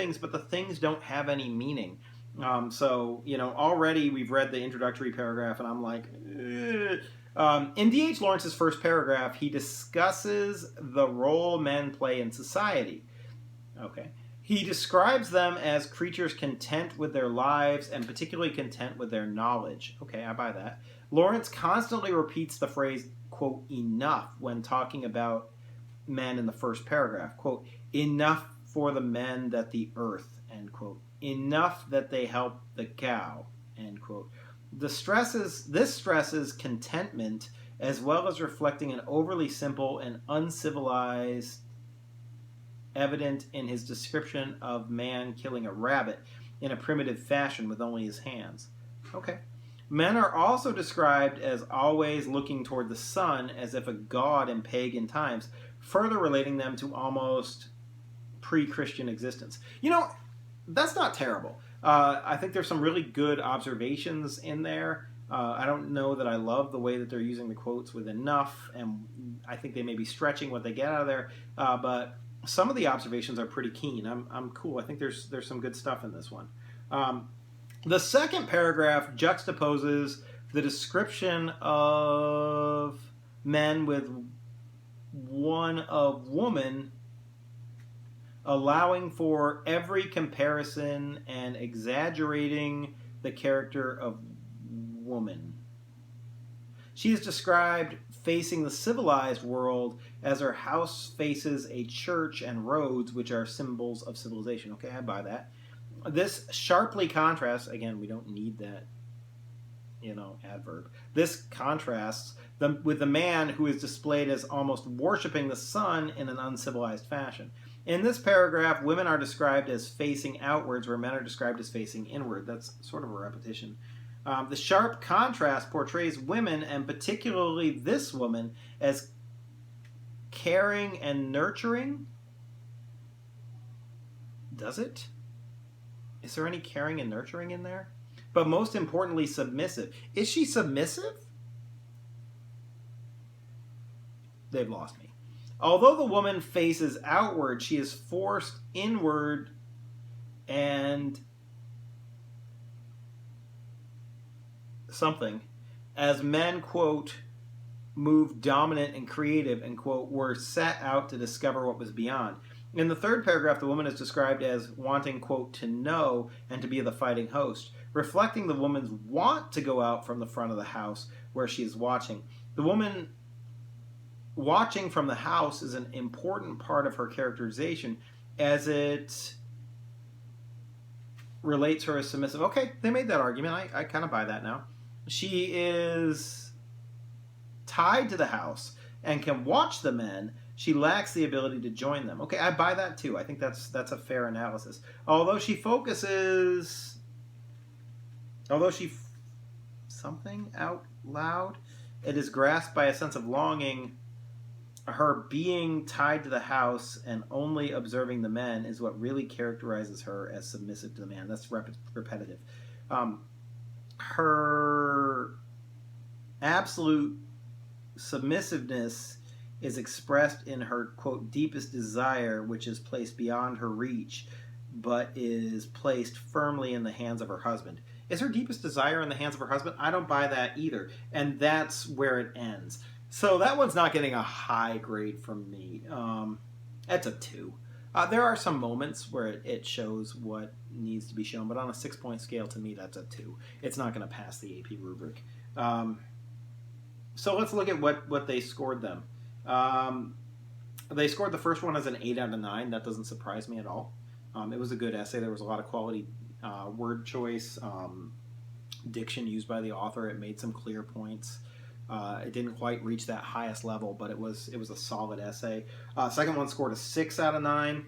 things, but the things don't have any meaning. So, you know, already we've read the introductory paragraph, and I'm like, in D.H. Lawrence's first paragraph, he discusses the role men play in society. Okay. He describes them as creatures content with their lives and particularly content with their knowledge. Okay, I buy that. Lawrence constantly repeats the phrase, quote, enough when talking about men in the first paragraph. Quote, enough for the men that the earth, end quote. Enough that they help the cow, end quote. This stresses contentment as well as reflecting an overly simple and uncivilized evident in his description of man killing a rabbit in a primitive fashion with only his hands. Okay. Men are also described as always looking toward the sun as if a god in pagan times, further relating them to almost pre-Christian existence. You know, that's not terrible. I think there's some really good observations in there. I don't know that I love the way that they're using the quotes with enough, and I think they may be stretching what they get out of there, but some of the observations are pretty keen. I'm cool. I think there's some good stuff in this one. The second paragraph juxtaposes the description of men with one of woman, allowing for every comparison and exaggerating the character of woman. She is described facing the civilized world as her house faces a church and roads, which are symbols of civilization. Okay, I buy that. This sharply contrasts, again, we don't need that, adverb. This contrasts with the man who is displayed as almost worshiping the sun in an uncivilized fashion. In this paragraph, women are described as facing outwards, where men are described as facing inward. That's sort of a repetition. The sharp contrast portrays women, and particularly this woman, as caring and nurturing. Does it? Is there any caring and nurturing in there? But most importantly, submissive. Is she submissive? They've lost me. Although the woman faces outward, she is forced inward and something, as men, quote, move dominant and creative, and, quote, were set out to discover what was beyond. In the third paragraph, the woman is described as wanting, quote, to know and to be the fighting host, reflecting the woman's want to go out from the front of the house where she is watching. The woman watching from the house is an important part of her characterization as it relates her as submissive. Okay, they made that argument. I kind of buy that now. She is tied to the house and can watch the men. She lacks the ability to join them. Okay, I buy that too. I think that's a fair analysis. Although something out loud, it is grasped by a sense of longing. Her being tied to the house and only observing the men is what really characterizes her as submissive to the man. That's repetitive. Her absolute submissiveness is expressed in her, quote, deepest desire, which is placed beyond her reach, but is placed firmly in the hands of her husband. Is her deepest desire in the hands of her husband? I don't buy that either. And that's where it ends. So that one's not getting a high grade from me. That's a 2. There are some moments where it shows what needs to be shown, but on a 6-point scale, to me, that's a 2. It's not going to pass the AP rubric. So let's look at what they scored them. They scored the first one as an 8 out of 9. That doesn't surprise me at all. It was a good essay. There was a lot of quality word choice, diction used by the author. It made some clear points. It didn't quite reach that highest level, but it was a solid essay. Second one scored a 6 out of 9,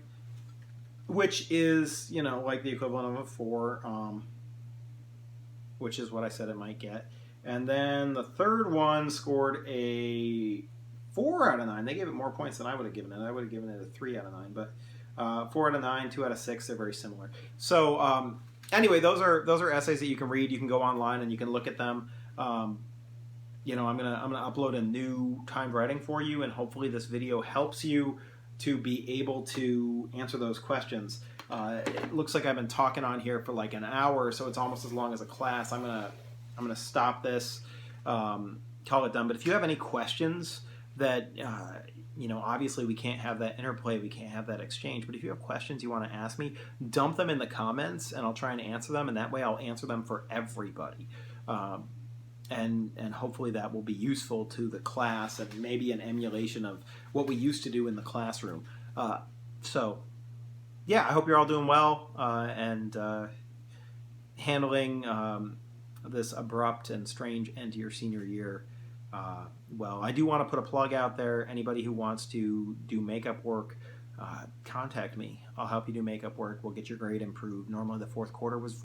which is, like the equivalent of a 4, which is what I said it might get. And then the third one scored a 4 out of 9. They gave it more points than I would have given it. I would have given it a 3 out of 9, but 4 out of 9, 2 out of 6, they're very similar. So anyway, those are essays that you can read. You can go online and you can look at them. I'm gonna upload a new timed writing for you, and hopefully this video helps you to be able to answer those questions. It looks like I've been talking on here for like an hour, so it's almost as long as a class. I'm gonna stop this, call it done. But if you have any questions that obviously we can't have that interplay, we can't have that exchange. But if you have questions you want to ask me, dump them in the comments, and I'll try and answer them. And that way, I'll answer them for everybody. And hopefully that will be useful to the class and maybe an emulation of what we used to do in the classroom. So yeah, I hope you're all doing well and handling this abrupt and strange end to your senior year well. I do want to put a plug out there. Anybody who wants to do makeup work, contact me. I'll help you do makeup work. We'll get your grade improved. Normally the fourth quarter was